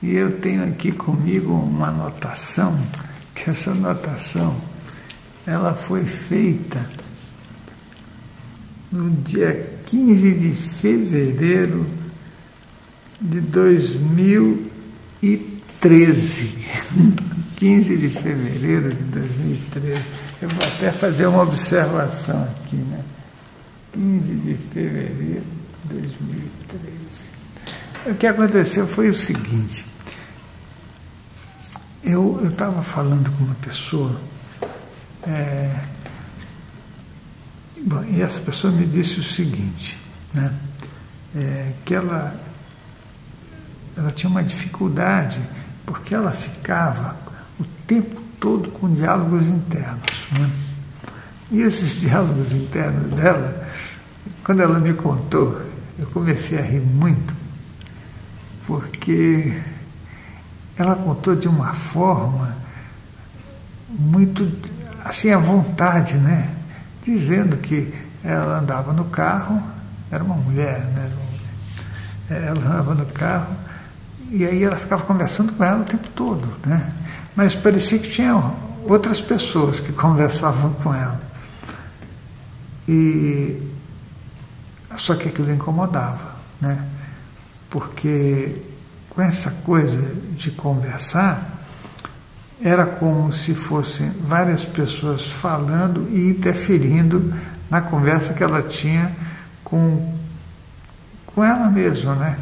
E eu tenho aqui comigo uma anotação, que essa anotação ela foi feita no dia 15 de fevereiro de 2013. 15 de fevereiro de 2013. Eu vou até fazer uma observação aqui, né? 15 de fevereiro de 2013. O que aconteceu foi o seguinte. Eu estava falando com uma pessoa, e essa pessoa me disse o seguinte, né? Que ela tinha uma dificuldade, porque ela ficava o tempo todo com diálogos internos, né? E esses diálogos internos dela, quando ela me contou, eu comecei a rir muito, porque ela contou de uma forma muito assim à vontade, né? Dizendo que ela andava no carro, era uma mulher, né? Ela andava no carro e aí ela ficava conversando com ela o tempo todo, né? Mas parecia que tinha outras pessoas que conversavam com ela. Só que aquilo incomodava, né? Porque com essa coisa de conversar, era como se fossem várias pessoas falando e interferindo na conversa que ela tinha com ela mesma, né?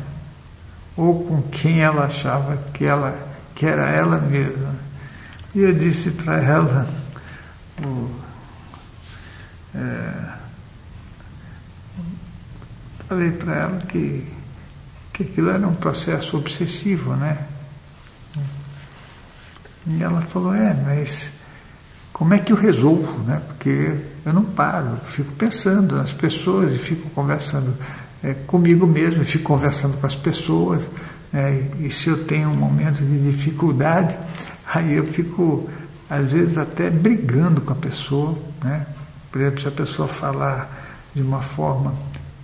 Ou com quem ela achava que era ela mesma. E eu disse para ela, falei para ela que aquilo era um processo obsessivo, né? E ela falou, mas como é que eu resolvo, né? Porque eu não paro, eu fico pensando nas pessoas e fico conversando comigo mesmo, e fico conversando com as pessoas, né? E se eu tenho um momento de dificuldade, aí eu fico, às vezes, até brigando com a pessoa, né? Por exemplo, se a pessoa falar de uma forma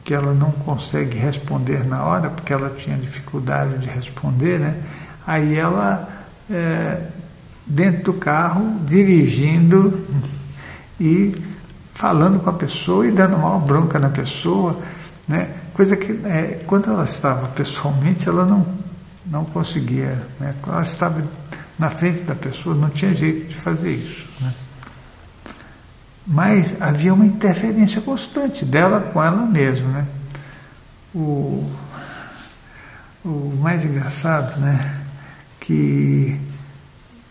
que ela não consegue responder na hora, porque ela tinha dificuldade de responder, né? Aí ela, dentro do carro, dirigindo e falando com a pessoa e dando uma bronca na pessoa, né? Coisa que, quando ela estava pessoalmente, ela não conseguia, né? Quando ela estava na frente da pessoa, não tinha jeito de fazer isso, né? Mas havia uma interferência constante dela com ela mesma, né? O mais engraçado, né? Que,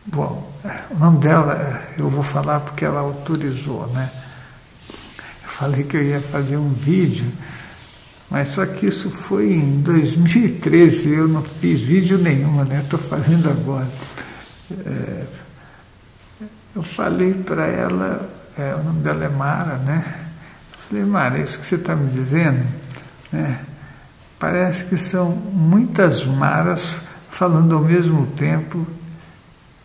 bom, o nome dela eu vou falar porque ela autorizou, né? Eu falei que eu ia fazer um vídeo, mas só que isso foi em 2013, eu não fiz vídeo nenhum, né? Estou fazendo agora. Eu falei para ela, o nome dela é Mara, né? Eu falei, Mara, isso que você está me dizendo, né? Parece que são muitas Maras falando ao mesmo tempo,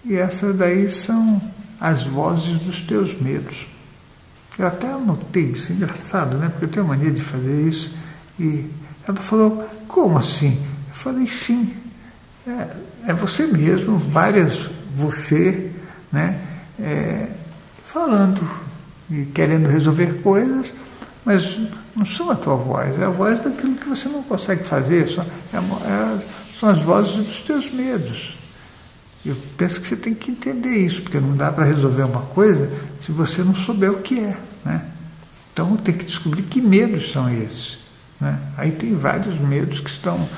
e essas daí são as vozes dos teus medos. Eu até anotei isso, engraçado, né? Porque eu tenho mania de fazer isso. E ela falou, como assim? Eu falei, sim, é você mesmo, várias você, né? Falando e querendo resolver coisas, mas não são a tua voz, é a voz daquilo que você não consegue fazer, são as vozes dos teus medos. Eu penso que você tem que entender isso, porque não dá para resolver uma coisa se você não souber o que é, né? Então tem que descobrir que medos são esses, né? Aí tem vários medos que estão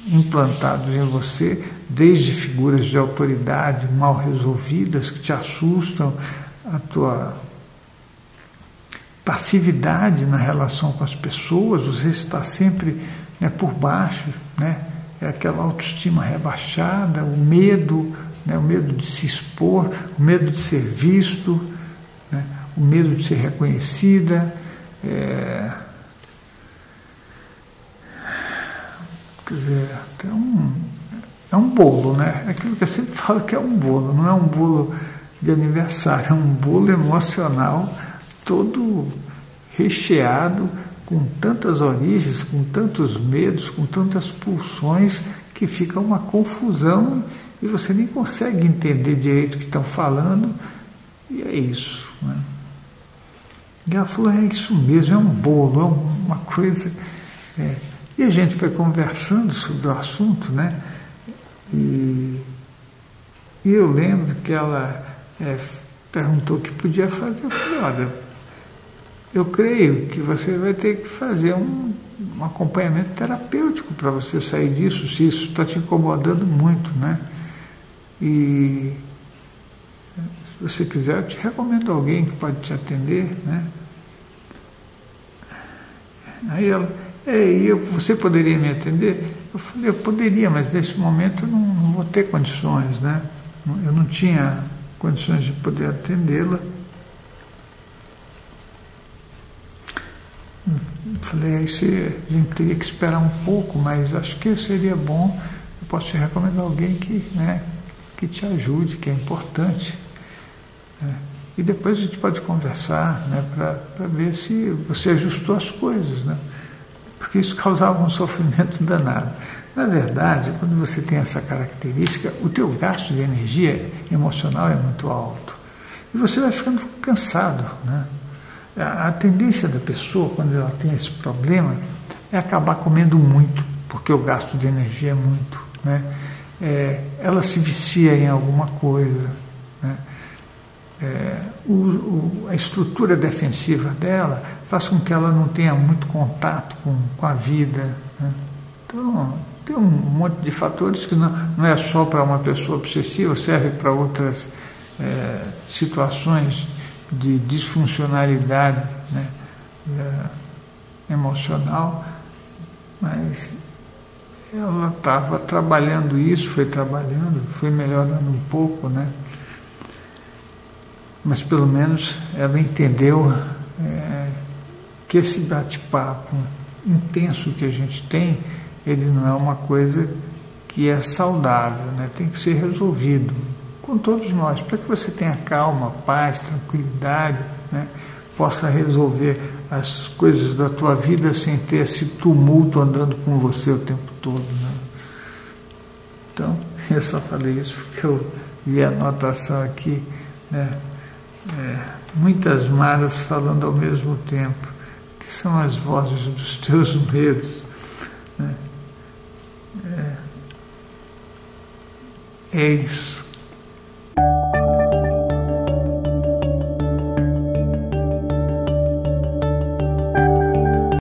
implantados em você, desde figuras de autoridade mal resolvidas que te assustam, a tua passividade na relação com as pessoas, você está sempre, né, por baixo, né? É aquela autoestima rebaixada, o medo, né, o medo de se expor, o medo de ser visto, né, o medo de ser reconhecida. Quer dizer, é um bolo, né? É aquilo que eu sempre falo que é um bolo, não é um bolo de aniversário, é um bolo emocional todo recheado, com tantas origens, com tantos medos, com tantas pulsões, que fica uma confusão e você nem consegue entender direito o que estão falando, e é isso, né? E ela falou, é isso mesmo, é um bolo, é uma coisa... E a gente foi conversando sobre o assunto, né? E eu lembro que ela perguntou o que podia fazer. Eu falei, olha, eu creio que você vai ter que fazer um acompanhamento terapêutico para você sair disso, se isso está te incomodando muito, né? E se você quiser, eu te recomendo alguém que pode te atender, né? Aí ela, você poderia me atender? Eu falei, eu poderia, mas nesse momento eu não vou ter condições, né? Eu não tinha condições de poder atendê-la. Falei, aí a gente teria que esperar um pouco, mas acho que seria bom, eu posso te recomendar alguém que te ajude, que é importante. E depois a gente pode conversar, né, para ver se você ajustou as coisas, né? Porque isso causava um sofrimento danado. Na verdade, quando você tem essa característica, o teu gasto de energia emocional é muito alto. E você vai ficando cansado, né? A tendência da pessoa, quando ela tem esse problema, é acabar comendo muito, porque o gasto de energia é muito, né? Ela se vicia em alguma coisa, né? A estrutura defensiva dela faz com que ela não tenha muito contato com a vida, né? Então, tem um monte de fatores que não é só para uma pessoa obsessiva, serve para outras situações de disfuncionalidade, né, emocional, mas ela estava trabalhando isso, foi melhorando um pouco, né? Mas pelo menos ela entendeu que esse bate-papo intenso que a gente tem, ele não é uma coisa que é saudável, né? Tem que ser resolvido com todos nós, para que você tenha calma, paz, tranquilidade, né? Possa resolver as coisas da tua vida sem ter esse tumulto andando com você o tempo todo, né? Então, eu só falei isso porque eu vi a anotação aqui, né? Muitas maras falando ao mesmo tempo, que são as vozes dos teus medos, né? É isso.